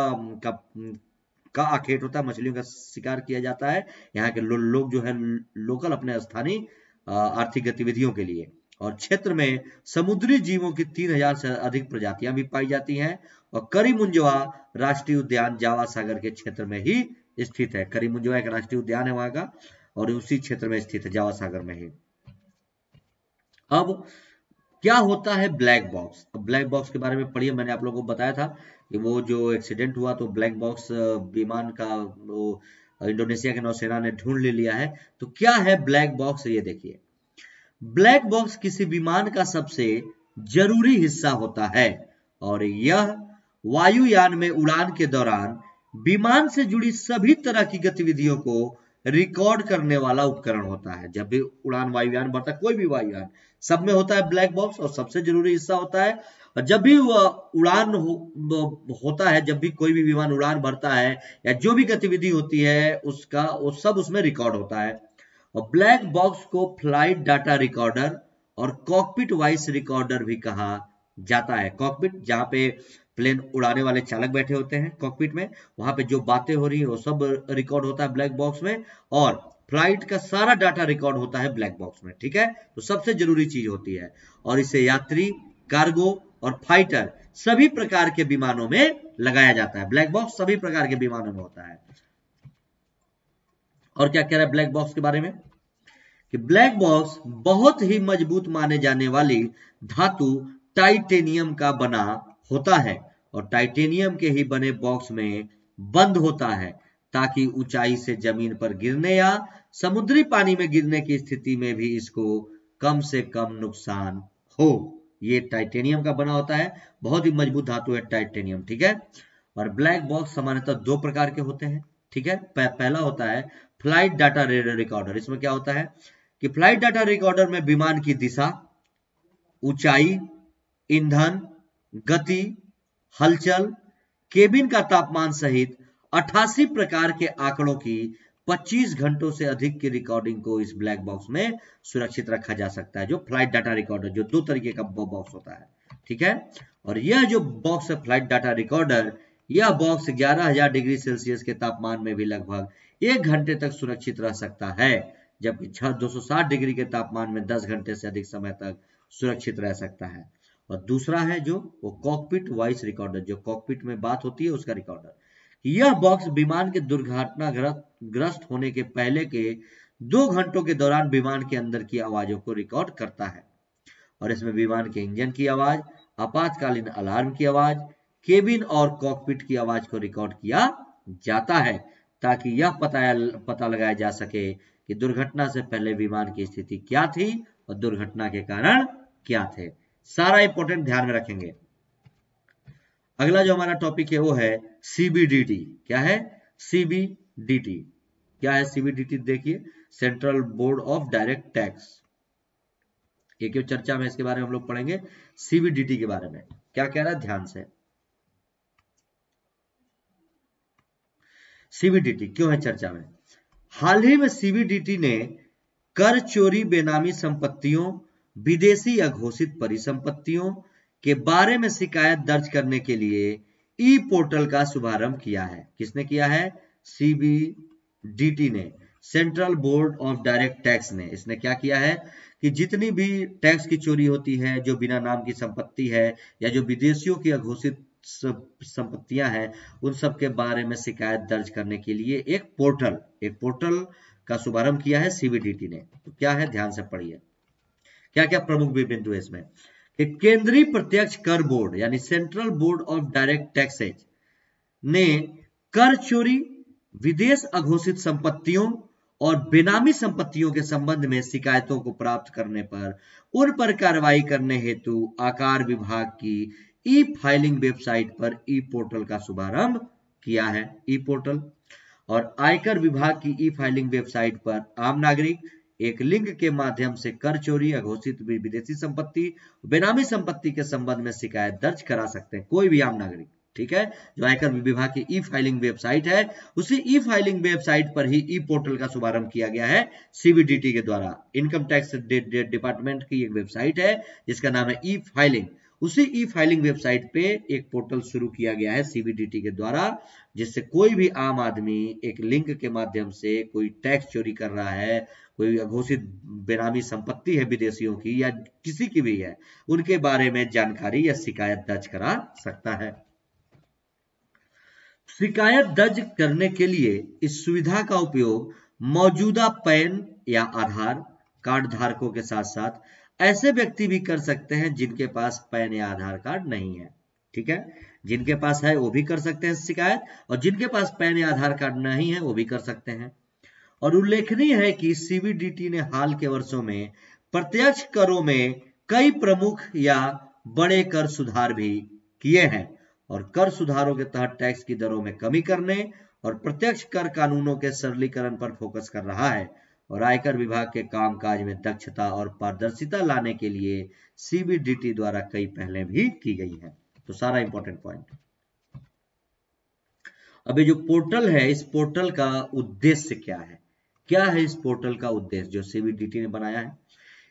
आखेट होता है, मछलियों का शिकार किया जाता है यहाँ के लोग जो है लोकल अपने स्थानीय आर्थिक गतिविधियों के लिए। और क्षेत्र में समुद्री जीवों की 3000 से अधिक प्रजातियां भी पाई जाती हैं। और करीमुंजवा राष्ट्रीय उद्यान जावा सागर के क्षेत्र में ही स्थित है। करीमुंजवा एक राष्ट्रीय उद्यान है वहां का और उसी क्षेत्र में स्थित है, जावा सागर में ही। अब क्या होता है ब्लैक बॉक्स? अब ब्लैक बॉक्स के बारे में पढ़िए, मैंने आप लोगों को बताया था कि वो जो एक्सीडेंट हुआ तो ब्लैक बॉक्स विमान का वो इंडोनेशिया के नौसेना ने ढूंढ ले लिया है। तो क्या है ब्लैक बॉक्स, ये देखिए। ब्लैक बॉक्स किसी विमान का सबसे जरूरी हिस्सा होता है और यह वायुयान में उड़ान के दौरान विमान से जुड़ी सभी तरह की गतिविधियों को रिकॉर्ड करने वाला उपकरण होता है। जब भी उड़ान वायुयान बढ़ता है, कोई भी वायुयान, सब में होता है ब्लैक बॉक्स और सबसे जरूरी हिस्सा होता है। और जब भी उड़ान होता है, जब भी कोई भी विमान उड़ान भरता है या जो भी गतिविधि होती है उसका वो सब उसमें रिकॉर्ड होता है। और ब्लैक बॉक्स को फ्लाइट डाटा रिकॉर्डर और कॉकपिट वॉइस रिकॉर्डर भी कहा जाता है। कॉकपिट जहां पे प्लेन उड़ाने वाले चालक बैठे होते हैं कॉकपिट में, वहां पे जो बातें हो रही है वो सब रिकॉर्ड होता है ब्लैक बॉक्स में, और फ्लाइट का सारा डाटा रिकॉर्ड होता है ब्लैक बॉक्स में, ठीक है। तो सबसे जरूरी चीज होती है, और इसे यात्री, कार्गो और फाइटर सभी प्रकार के विमानों में लगाया जाता है। ब्लैक बॉक्स सभी प्रकार के विमानों में होता है। और क्या कह रहा है ब्लैक बॉक्स के बारे में, कि ब्लैक बॉक्स बहुत ही मजबूत माने जाने वाली धातु टाइटेनियम का बना होता है, और टाइटेनियम के ही बने बॉक्स में बंद होता है, ताकि ऊंचाई से जमीन पर गिरने या समुद्री पानी में गिरने की स्थिति में भी इसको कम से कम नुकसान हो। ये टाइटेनियम का बना होता है, बहुत ही मजबूत धातु है टाइटेनियम, ठीक है। और ब्लैक बॉक्स सामान्यतः दो प्रकार के होते हैं, ठीक है। पहला होता है फ्लाइट डाटा रिकॉर्डर। इसमें क्या होता है कि फ्लाइट डाटा रिकॉर्डर में विमान की दिशा, ऊंचाई, ईंधन, गति, हलचल, केबिन का तापमान सहित 88 प्रकार के आंकड़ों की 25 घंटों से अधिक की रिकॉर्डिंग को इस ब्लैक बॉक्स में सुरक्षित रखा जा सकता है, जो फ्लाइट डाटा रिकॉर्डर, जो दो तरीके का बॉक्स होता है, ठीक है। और यह जो बॉक्स है फ्लाइट डाटा रिकॉर्डर, यह बॉक्स 11,000 डिग्री सेल्सियस के तापमान में भी लगभग 1 घंटे तक सुरक्षित रह सकता है, जबकि 260 डिग्री के तापमान में 10 घंटे से अधिक समय तक सुरक्षित रह सकता है। और दूसरा है जो वो कॉकपिट वॉइस रिकॉर्डर, जो कॉकपिट में बात होती है उसका रिकॉर्डर। यह बॉक्स विमान के दुर्घटनाग्रस्त होने के पहले के 2 घंटों के दौरान विमान के अंदर की आवाजों को रिकॉर्ड करता है, और इसमें विमान के इंजन की आवाज, आपातकालीन अलार्म की आवाज, केबिन और कॉकपिट की आवाज को रिकॉर्ड किया जाता है, ताकि यह पता लगाया जा सके कि दुर्घटना से पहले विमान की स्थिति क्या थी और दुर्घटना के कारण क्या थे। सारा इंपॉर्टेंट ध्यान में रखेंगे। अगला जो हमारा टॉपिक है वो है सीबीडीटी। क्या है सीबीडीटी? क्या है सीबीडीटी? देखिए, central board of direct tax. एक चर्चा में इसके बारे में हम लोग पढ़ेंगे, सीबीडीटी के बारे में क्या कह रहा है, ध्यान से। सीबीडीटी क्यों है चर्चा में? हाल ही में सीबीडीटी ने कर चोरी, बेनामी संपत्तियों, विदेशी या घोषित परिसंपत्तियों के बारे में शिकायत दर्ज करने के लिए ई पोर्टल का शुभारंभ किया है। किसने किया है? सीबीडीटी ने, central board of direct tax ने। इसने क्या किया है कि जितनी भी टैक्स की चोरी होती है, जो बिना नाम की संपत्ति है या जो विदेशियों की अघोषित संपत्तियां हैं, उन सब के बारे में शिकायत दर्ज करने के लिए एक पोर्टल का शुभारंभ किया है सीबीडीटी ने। तो क्या है, ध्यान से पढ़िए। क्या क्या प्रमुख बिंदु है इसमें? कि केंद्रीय प्रत्यक्ष कर बोर्ड यानी central board of direct taxes ने कर चोरी, विदेश अघोषित संपत्तियों और बेनामी संपत्तियों के संबंध में शिकायतों को प्राप्त करने पर उन पर कार्रवाई करने हेतु आयकर विभाग की ई फाइलिंग वेबसाइट पर ई पोर्टल का शुभारंभ किया है। ई पोर्टल और आयकर विभाग की ई फाइलिंग वेबसाइट पर आम नागरिक एक लिंक के माध्यम से कर चोरी, अघोषित विदेशी संपत्ति, बेनामी संपत्ति के संबंध में शिकायत दर्ज करा सकते हैं, कोई भी आम नागरिक, ठीक है। जो आयकर विभाग की ई फाइलिंग वेबसाइट है, उसी ई फाइलिंग वेबसाइट पर ही ई पोर्टल का शुभारंभ किया गया है सीबीडीटी के द्वारा। इनकम टैक्स डिपार्टमेंट की एक वेबसाइट है जिसका नाम है ई फाइलिंग। उसी ई फाइलिंग वेबसाइट पे एक पोर्टल शुरू किया गया है सीबीडीटी के द्वारा, जिससे कोई भी आम आदमी एक लिंक के माध्यम से कोई टैक्स चोरी कर रहा है, कोई अघोषित बेनामी संपत्ति है विदेशियों की या किसी की भी है, उनके बारे में जानकारी या शिकायत दर्ज करा सकता है। शिकायत दर्ज करने के लिए इस सुविधा का उपयोग मौजूदा पैन या आधार कार्ड धारकों के साथ साथ ऐसे व्यक्ति भी कर सकते हैं जिनके पास पैन या आधार कार्ड नहीं है, ठीक है। जिनके पास है वो भी कर सकते हैं शिकायत, और जिनके पास पैन या आधार कार्ड नहीं है वो भी कर सकते हैं। और उल्लेखनीय है कि सीबीडीटी ने हाल के वर्षों में प्रत्यक्ष करों में कई प्रमुख या बड़े कर सुधार भी किए हैं, और कर सुधारों के तहत टैक्स की दरों में कमी करने और प्रत्यक्ष कर कानूनों के सरलीकरण पर फोकस कर रहा है, और आयकर विभाग के कामकाज में दक्षता और पारदर्शिता लाने के लिए सीबीडीटी द्वारा कई पहलें भी की गई हैं। तो सारा इंपॉर्टेंट पॉइंट। अब ये जो पोर्टल है, इस पोर्टल का उद्देश्य क्या है? क्या है इस पोर्टल का उद्देश्य जो सीबीडीटी ने बनाया है?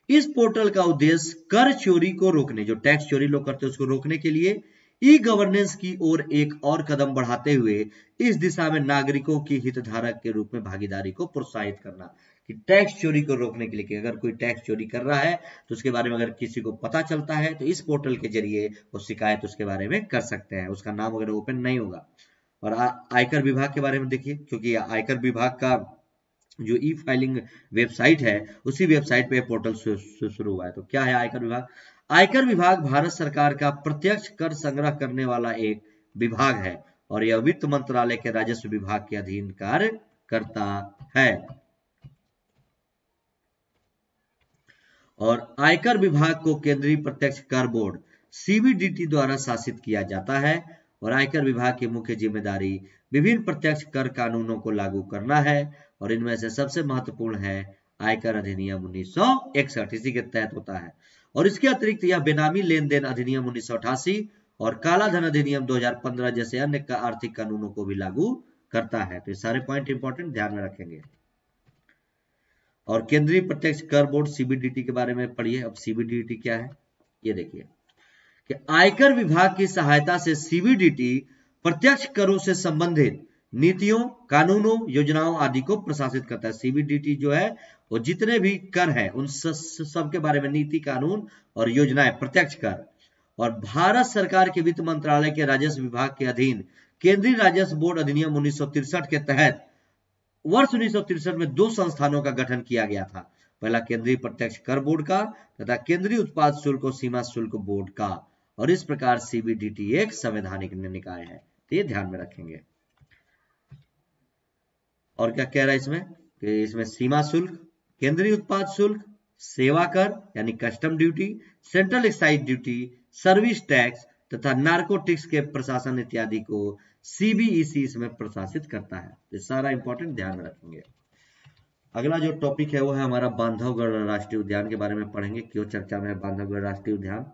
इस पोर्टल का उद्देश्य कर चोरी को रोकने, जो टैक्स चोरी लोग करते हैं उसको रोकने के लिए ई गवर्नेंस की ओर एक और कदम बढ़ाते हुए इस दिशा में नागरिकों की हितधारक के रूप में भागीदारी को प्रोत्साहित करना, कि टैक्स चोरी को रोकने के लिए, कि अगर कोई टैक्स चोरी कर रहा है तो उसके बारे में अगर किसी को पता चलता है तो इस पोर्टल के जरिए वो शिकायत उसके बारे में कर सकते हैं, उसका नाम अगर ओपन नहीं होगा। और आयकर विभाग के बारे में देखिए, क्योंकि आयकर विभाग का जो ई फाइलिंग वेबसाइट है उसी वेबसाइट पे पोर्टल शुरू हुआ है। तो क्या है आयकर विभाग? आयकर विभाग भारत सरकार का प्रत्यक्ष कर संग्रह करने वाला एक विभाग है और यह वित्त मंत्रालय के राजस्व विभाग के अधीन कार्य करता है। और आयकर विभाग को केंद्रीय प्रत्यक्ष कर बोर्ड सीबीडीटी द्वारा शासित किया जाता है और आयकर विभाग की मुख्य जिम्मेदारी विभिन्न प्रत्यक्ष कर कानूनों को लागू करना है और इनमें से सबसे महत्वपूर्ण है आयकर अधिनियम 1961, इसी के तहत होता है। और इसके अतिरिक्त यह बेनामी लेन देन अधिनियम 1988 और काला धन अधिनियम 2015 जैसे अन्य आर्थिक कानूनों को भी लागू करता है। तो ये सारे पॉइंट इंपॉर्टेंट ध्यान में रखेंगे। और केंद्रीय प्रत्यक्ष कर बोर्ड सीबीडीटी के बारे में पढ़िए। अब सीबीडीटी क्या है ये देखिए, कि आयकर विभाग की सहायता से सीबीडीटी प्रत्यक्ष करों से संबंधित नीतियों, कानूनों, योजनाओं आदि को प्रशासित करता है। सीबीडीटी जो है वो जितने भी कर हैं उन सब के बारे में नीति, कानून और योजनाएं, प्रत्यक्ष कर। और भारत सरकार के वित्त मंत्रालय के राजस्व विभाग के अधीन केंद्रीय राजस्व बोर्ड अधिनियम 1963 के तहत वर्ष 1963 में 2 संस्थानों का गठन किया गया था। पहला केंद्रीय प्रत्यक्ष कर बोर्ड का तथा केंद्रीय उत्पाद शुल्क और सीमा शुल्क बोर्ड का। और इस प्रकार सीबीडीटी एक संवैधानिक निकाय है, तो ये ध्यान में रखेंगे। और क्या कह रहा है इसमें, कि इसमें सीमा शुल्क, केंद्रीय उत्पाद शुल्क, सेवा कर यानी custom duty, central excise duty, service tax तथा नार्कोटिक्स के प्रशासन इत्यादि को सीबीईसी इसमें प्रशासित करता है। ये सारा इंपॉर्टेंट ध्यान में रखेंगे। अगला जो टॉपिक है वो है हमारा बांधवगढ़ राष्ट्रीय उद्यान के बारे में पढ़ेंगे। क्यों चर्चा में है बांधवगढ़ राष्ट्रीय उद्यान?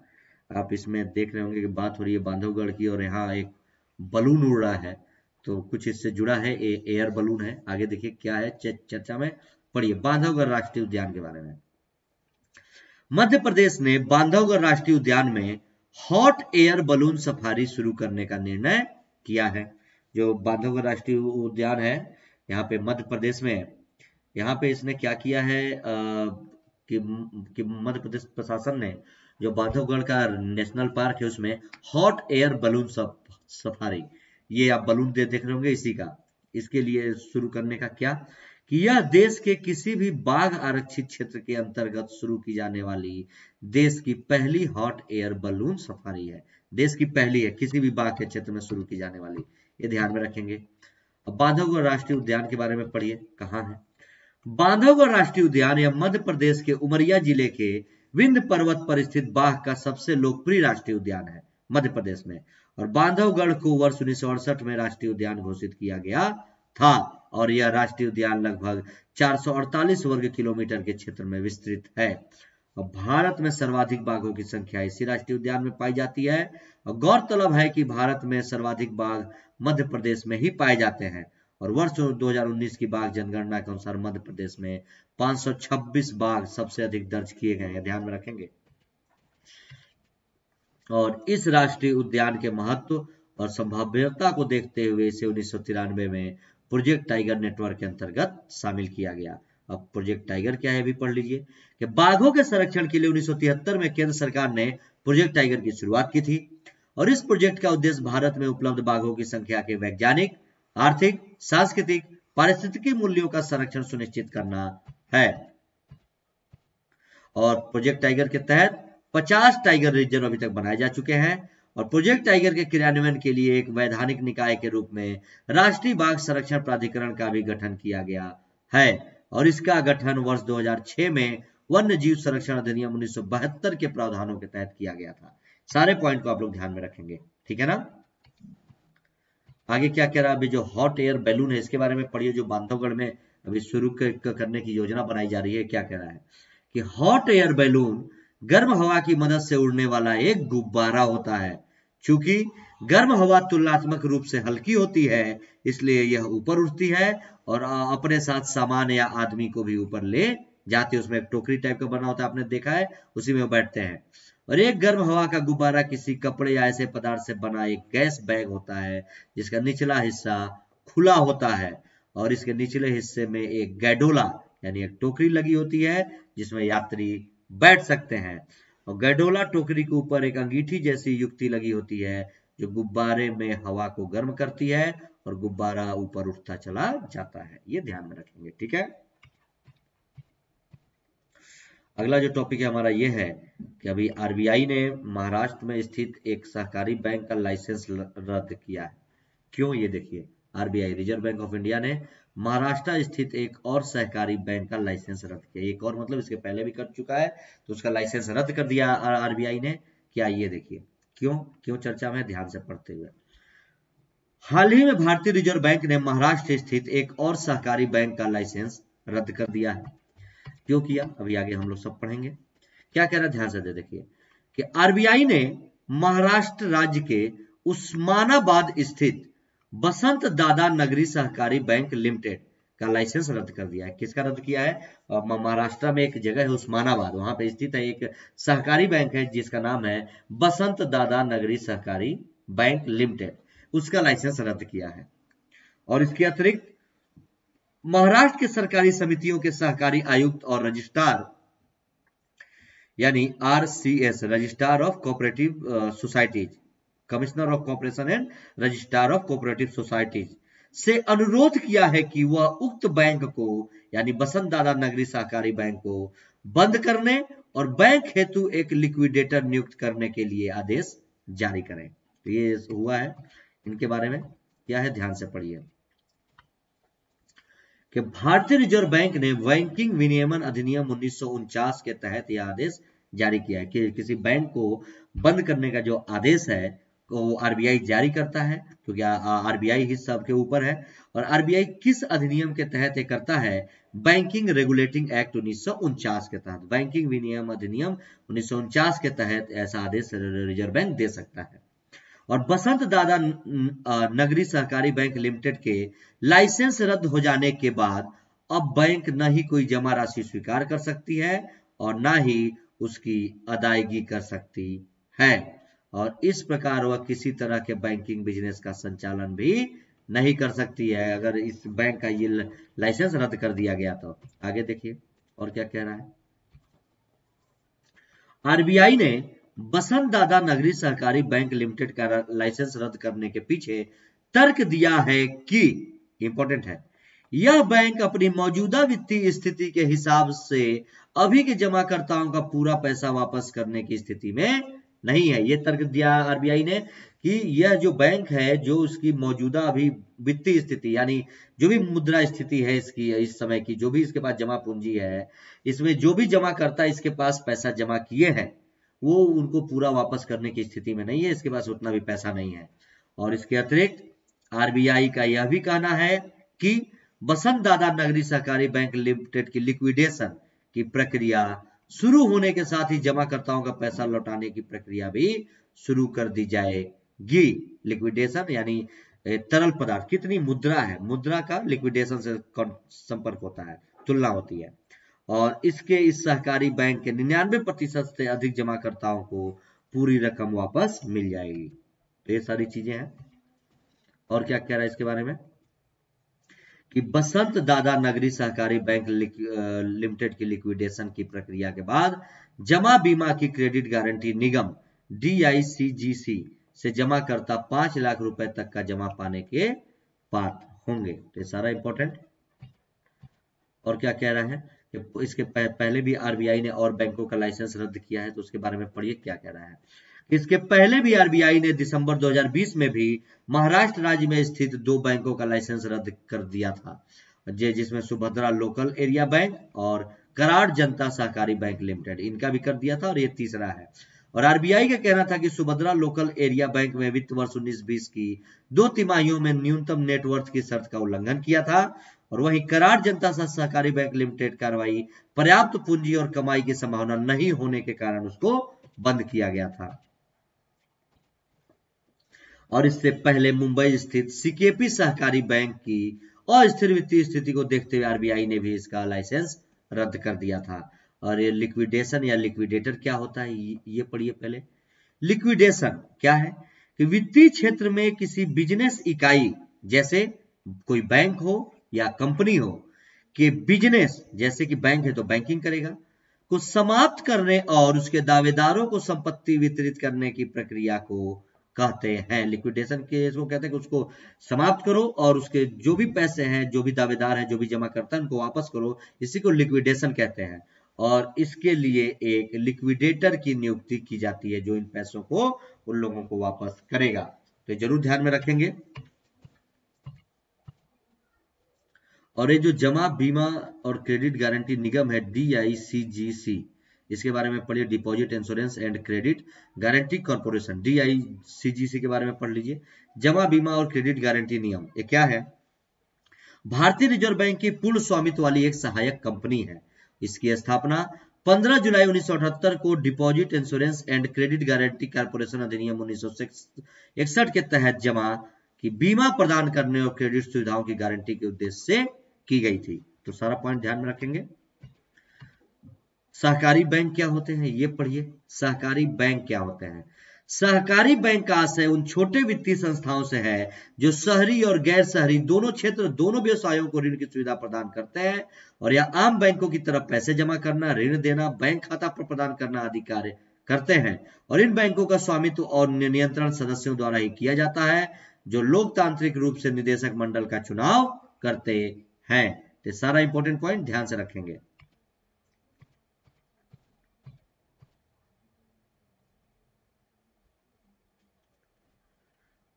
आप इसमें देख रहे होंगे कि बात हो रही है बांधवगढ़ की और यहाँ एक बलून उड़ रहा है, तो कुछ इससे जुड़ा है, एयर बलून है। आगे देखिए क्या है चर्चा में, पढ़िए बांधवगढ़ राष्ट्रीय उद्यान के बारे में। मध्य प्रदेश ने बांधवगढ़ राष्ट्रीय उद्यान में हॉट एयर बलून सफारी शुरू करने का निर्णय किया है। जो बांधवगढ़ राष्ट्रीय उद्यान है यहाँ पे मध्य प्रदेश में, यहाँ पे इसने क्या किया है कि मध्य प्रदेश प्रशासन ने जो बांधवगढ़ का नेशनल पार्क है उसमें हॉट एयर बलून सफारी, ये आप बलून देख रहे होंगे इसी का, इसके लिए शुरू करने का क्या, कि यह देश के किसी भी बाघ आरक्षित क्षेत्र के अंतर्गत शुरू की जाने वाली देश की पहली हॉट एयर बलून सफारी है। देश की पहली है, किसी भी बाघ के क्षेत्र में शुरू की जाने वाली, ये ध्यान में रखेंगे। अब बांधवगढ़ राष्ट्रीय उद्यान के बारे में पढ़िए, कहाँ है बांधवगढ़ राष्ट्रीय उद्यान? यह मध्य प्रदेश के उमरिया जिले के विंध्य पर्वत पर स्थित बाघ का सबसे लोकप्रिय राष्ट्रीय उद्यान है मध्य प्रदेश में। और बांधवगढ़ को वर्ष 1968 में राष्ट्रीय उद्यान घोषित किया गया था और यह राष्ट्रीय उद्यान लगभग 448 वर्ग किलोमीटर के क्षेत्र में विस्तृत है। और भारत में सर्वाधिक बाघों की संख्या इसी राष्ट्रीय उद्यान में पाई जाती है। और गौरतलब है कि भारत में सर्वाधिक बाघ मध्य प्रदेश में ही पाए जाते हैं। और वर्ष 2019 की बाघ जनगणना के अनुसार मध्य प्रदेश में 526 बाघ सबसे अधिक दर्ज किए गए हैं, ध्यान में रखेंगे। और इस राष्ट्रीय उद्यान के महत्व और संभाव्यता को देखते हुए इसे 1993 में प्रोजेक्ट टाइगर नेटवर्क के अंतर्गत शामिल किया गया। अब प्रोजेक्ट टाइगर क्या है भी पढ़ लीजिए, कि बाघों के संरक्षण के लिए 1973 में केंद्र सरकार ने प्रोजेक्ट टाइगर की शुरुआत की थी। और इस प्रोजेक्ट का उद्देश्य भारत में उपलब्ध बाघों की संख्या के वैज्ञानिक, आर्थिक, सांस्कृतिक, पारिस्थितिकी मूल्यों का संरक्षण सुनिश्चित करना है। और प्रोजेक्ट टाइगर के तहत 50 टाइगर रिजर्व अभी तक बनाए जा चुके हैं। और प्रोजेक्ट टाइगर के क्रियान्वयन के लिए एक वैधानिक निकाय के रूप में राष्ट्रीय बाघ संरक्षण प्राधिकरण का भी गठन किया गया है। और इसका गठन वर्ष 2006 में वन्य जीव संरक्षण अधिनियम 1972 के प्रावधानों के तहत किया गया था। सारे पॉइंट को आप लोग ध्यान में रखेंगे, ठीक है ना। आगे क्या कह रहा है, अभी जो हॉट एयर बैलून है इसके बारे में पढ़िए, जो बांधवगढ़ में अभी शुरू करने की योजना बनाई जा रही है। क्या कह रहा है कि हॉट एयर बैलून गर्म हवा की मदद से उड़ने वाला एक गुब्बारा होता है। चूंकि गर्म हवा तुलनात्मक रूप से हल्की होती है इसलिए यह ऊपर उड़ती है और अपने साथ सामान या आदमी को भी ऊपर ले जाती है। उसमें एक टोकरी टाइप का बना होता है, आपने देखा है, उसी में बैठते हैं। और एक गर्म हवा का गुब्बारा किसी कपड़े या ऐसे पदार्थ से बना एक गैस बैग होता है जिसका निचला हिस्सा खुला होता है और इसके निचले हिस्से में एक गैडोला यानी एक टोकरी लगी होती है जिसमें यात्री बैठ सकते हैं। और गैडोला टोकरी के ऊपर एक अंगीठी जैसी युक्ति लगी होती है जो गुब्बारे में हवा को गर्म करती है और गुब्बारा ऊपर उठता चला जाता है। ये ध्यान में रखेंगे, ठीक है। अगला जो टॉपिक है हमारा ये है कि अभी आरबीआई ने महाराष्ट्र में स्थित एक सहकारी बैंक का लाइसेंस रद्द किया है। क्यों, ये देखिए। RBI reserve bank of India ने महाराष्ट्र स्थित एक और सहकारी बैंक का लाइसेंस रद्द किया। एक और मतलब इसके पहले भी कर चुका है, तो उसका लाइसेंस रद्द कर दिया आरबीआई ने। क्या, ये देखिए क्यों क्यों चर्चा में, ध्यान से पढ़ते हुए। हाल ही में भारतीय रिजर्व बैंक ने महाराष्ट्र स्थित एक और सहकारी बैंक का लाइसेंस रद्द कर दिया है। क्यों किया, अभी आगे हम लोग सब पढ़ेंगे। क्या कह रहा है, ध्यान से देखिए कि आरबीआई ने महाराष्ट्र राज्य के उस्मानाबाद स्थित बसंत दादा नगरी सहकारी बैंक लिमिटेड का लाइसेंस रद्द कर दिया है। किसका रद्द किया है, महाराष्ट्र में एक जगह है उस्मानाबाद, वहां पे स्थित है एक सहकारी बैंक है जिसका नाम है बसंत दादा नगरी सहकारी बैंक लिमिटेड, उसका लाइसेंस रद्द किया है। और इसके अतिरिक्त महाराष्ट्र के सरकारी समितियों के सहकारी आयुक्त और रजिस्ट्रार यानी RCS registrar of cooperative societies, commissioner of corporation and registrar of cooperative societies से अनुरोध किया है कि वह उक्त बैंक को यानी बसंत दादा नगरी सहकारी बैंक को बंद करने और बैंक हेतु एक लिक्विडेटर नियुक्त करने के लिए आदेश जारी करें। तो ये हुआ है, इनके बारे में क्या है ध्यान से पढ़िए कि भारतीय रिजर्व बैंक ने बैंकिंग विनियमन अधिनियम 1949 के तहत यह आदेश जारी किया है कि किसी बैंक को बंद करने का जो आदेश है वो आरबीआई जारी करता है, क्योंकि आरबीआई ही सबके ऊपर है। और आरबीआई किस अधिनियम के तहत ये करता है, बैंकिंग रेगुलेटिंग एक्ट 1949 के तहत, बैंकिंग विनियम अधिनियम 1949 के तहत ऐसा आदेश रिजर्व बैंक दे सकता है। और बसंत दादा नगरी सहकारी बैंक लिमिटेड के लाइसेंस रद्द हो जाने के बाद अब बैंक न ही कोई जमा राशि स्वीकार कर सकती है और न ही उसकी अदायगी कर सकती है, और इस प्रकार वह किसी तरह के बैंकिंग बिजनेस का संचालन भी नहीं कर सकती है अगर इस बैंक का ये लाइसेंस रद्द कर दिया गया तो। आगे देखिए और क्या कह रहा है। आरबीआई ने बसंत दादा नगरी सहकारी बैंक लिमिटेड का लाइसेंस रद्द करने के पीछे तर्क दिया है कि, इंपॉर्टेंट है, यह बैंक अपनी मौजूदा वित्तीय स्थिति के हिसाब से अभी के जमाकर्ताओं का पूरा पैसा वापस करने की स्थिति में नहीं है। यह तर्क दिया आरबीआई ने कि यह जो बैंक है, जो उसकी मौजूदा अभी वित्तीय स्थिति यानी जो भी मुद्रा स्थिति है इसकी इस समय की, जो भी इसके पास जमा पूंजी है, इसमें जो भी जमा करता इसके पास पैसा जमा किए हैं वो उनको पूरा वापस करने की स्थिति में नहीं है, इसके पास उतना भी पैसा नहीं है। और इसके अतिरिक्त आरबीआई का यह भी कहना है कि बसंत दादा नगरी सहकारी बैंक लिमिटेड की लिक्विडेशन की प्रक्रिया शुरू होने के साथ ही जमाकर्ताओं का पैसा लौटाने की प्रक्रिया भी शुरू कर दी जाएगी। लिक्विडेशन यानी तरल पदार्थ, कितनी मुद्रा है, मुद्रा का लिक्विडेशन से संपर्क होता है, तुलना होती है। और इसके इस सहकारी बैंक के 99% से अधिक जमाकर्ताओं को पूरी रकम वापस मिल जाएगी। तो ये सारी चीजें हैं। और क्या कह रहा है इसके बारे में कि बसंत दादा नगरी सहकारी बैंक लिमिटेड की लिक्विडेशन की प्रक्रिया के बाद जमा बीमा की क्रेडिट गारंटी निगम DICGC से जमाकर्ता 5 लाख रुपए तक का जमा पाने के पात्र होंगे। तो ये सारा इंपॉर्टेंट। और क्या कह रहा है, इसके पहले भी आरबीआई ने और बैंकों का लाइसेंस रद्द किया है, तो उसके बारे में पढ़िए क्या कह रहा है। इसके पहले भी आरबीआई ने दिसंबर 2020 में भी महाराष्ट्र राज्य में स्थित 2 बैंकों का लाइसेंस रद्द कर दिया था, जिसमें सुभद्रा लोकल एरिया बैंक और कराड़ जनता सहकारी बैंक लिमिटेड, इनका भी कर दिया था, और ये तीसरा है। और आरबीआई का कहना था कि सुभद्रा लोकल एरिया बैंक में वित्त वर्ष 19-20 की 2 तिमाहियों में न्यूनतम नेटवर्थ की शर्त का उल्लंघन किया था, और वहीं कराड़ जनता सहकारी बैंक लिमिटेड कार्रवाई पर्याप्त पूंजी और कमाई की संभावना नहीं होने के कारण उसको बंद किया गया था। और इससे पहले मुंबई स्थित सीकेपी सहकारी बैंक की अस्थिर वित्तीय स्थिति को देखते हुए आरबीआई ने भी इसका लाइसेंस रद्द कर दिया था। और ये लिक्विडेशन या लिक्विडेटर क्या होता है ये पढ़िए पहले। लिक्विडेशन क्या है कि वित्तीय क्षेत्र में किसी बिजनेस इकाई जैसे कोई बैंक हो या कंपनी हो कि बिजनेस, जैसे कि बैंक है तो बैंकिंग करेगा, को समाप्त करने और उसके दावेदारों को संपत्ति वितरित करने की प्रक्रिया को कहते हैं। लिक्विडेशन के इसको कहते हैं कि उसको समाप्त करो और उसके जो भी पैसे हैं, जो भी दावेदार हैं, जो भी जमा करता है उनको वापस करो, इसी को लिक्विडेशन कहते हैं। और इसके लिए एक लिक्विडेटर की नियुक्ति की जाती है जो इन पैसों को उन लोगों को वापस करेगा। तो जरूर ध्यान में रखेंगे। और ये जो जमा बीमा और क्रेडिट गारंटी निगम है DICGC, इसके बारे में पढ़िए। Deposit insurance and credit guarantee corporation, DICGC के बारे में पढ़ लीजिए। जमा बीमा और क्रेडिट गारंटी निगम ये क्या है? भारतीय रिजर्व बैंक की पूर्ण स्वामित्व वाली एक सहायक कंपनी है। इसकी स्थापना 15 जुलाई 1978 को deposit insurance and credit guarantee corporation अधिनियम 1961 के तहत जमा की बीमा प्रदान करने और क्रेडिट सुविधाओं की गारंटी के उद्देश्य से की गई थी। तो सारा पॉइंट ध्यान में रखेंगे। सहकारी बैंक क्या होते हैं ये पढ़िए। सहकारी बैंक क्या होते हैं? सहकारी बैंक का आशय उन छोटे वित्तीय संस्थाओं से है जो शहरी और गैर शहरी दोनों क्षेत्र, दोनों व्यवसायों को ऋण की सुविधा प्रदान करते हैं और या आम बैंकों की तरफ पैसे जमा करना, ऋण देना, बैंक खाता प्रदान करना आदि कार्य करते हैं। और इन बैंकों का स्वामित्व और नियंत्रण सदस्यों द्वारा ही किया जाता है जो लोकतांत्रिक रूप से निदेशक मंडल का चुनाव करते हैं। तो सारा इंपॉर्टेंट पॉइंट ध्यान से रखेंगे।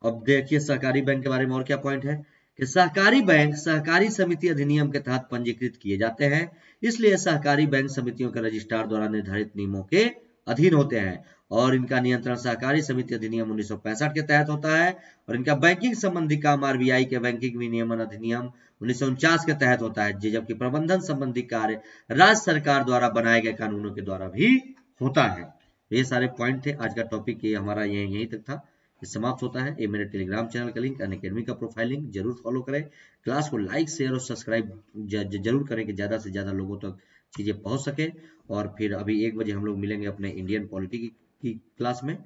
अब देखिए सहकारी बैंक के बारे में और क्या पॉइंट है कि सहकारी बैंक सहकारी समिति अधिनियम के तहत पंजीकृत किए जाते हैं, इसलिए सहकारी बैंक समितियों के रजिस्ट्रार द्वारा निर्धारित नियमों के अधीन होते हैं और इनका नियंत्रण सहकारी समिति अधिनियम 1965 के तहत होता है और इनका बैंकिंग संबंधी काम RBI के बैंकिंग विनियमन अधिनियम 1949 के तहत होता है, जबकि प्रबंधन संबंधी कार्य राज्य सरकार द्वारा बनाए गए कानूनों के द्वारा भी होता है। ये सारे पॉइंट थे। आज का टॉपिक ये हमारा यहीं तक था, समाप्त होता है। ये मेरे टेलीग्राम चैनल का लिंक, अनअकैडमी का प्रोफाइल लिंक जरूर फॉलो करें। क्लास को लाइक शेयर और सब्सक्राइब जरूर करें कि ज्यादा से ज्यादा लोगों तक चीजें पहुंच सके। और फिर अभी 1 बजे हम लोग मिलेंगे अपने इंडियन पॉलिटी की क्लास में,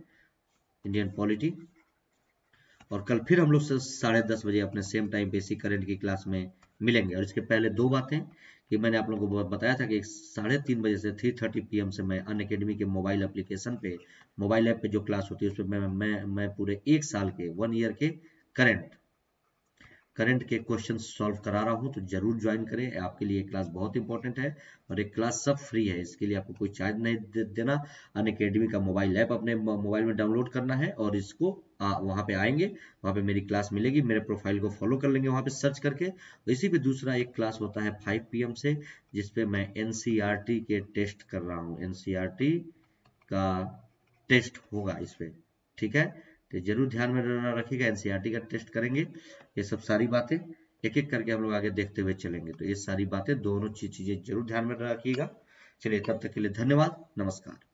इंडियन पॉलिटी। और कल फिर हम लोग 10:30 बजे अपने सेम टाइम बेसिक करंट की क्लास में मिलेंगे। और इसके पहले 2 बातें कि मैंने आप लोगों को बताया था कि 3:30 बजे से 3:30 PM से मैं अनअकैडमी के मोबाइल एप्लीकेशन पे, मोबाइल ऐप पे जो क्लास होती है उसमें मैं पूरे 1 साल के 1 ईयर के करंट के क्वेश्चन सॉल्व करा रहा हूं। तो जरूर ज्वाइन करें, आपके लिए क्लास बहुत इंपॉर्टेंट है और एक क्लास सब फ्री है, इसके लिए आपको कोई चार्ज नहीं देना। अनअकैडमी का मोबाइल ऐप अपने मोबाइल में डाउनलोड करना है और इसको वहां पे आएंगे, वहां पे मेरी क्लास मिलेगी, मेरे प्रोफाइल को फॉलो कर लेंगे वहां पे सर्च करके। इसी पे दूसरा एक क्लास होता है 5 PM से, जिसपे मैं NCERT के टेस्ट कर रहा हूँ। NCERT का टेस्ट होगा इस पे, ठीक है। तो जरूर ध्यान में रखिएगा, NCERT का टेस्ट करेंगे। ये सब सारी बातें एक एक करके हम लोग आगे देखते हुए चलेंगे। तो ये सारी बातें दोनों चीजें जरूर ध्यान में रखिएगा। चलिए तब तक के लिए धन्यवाद, नमस्कार।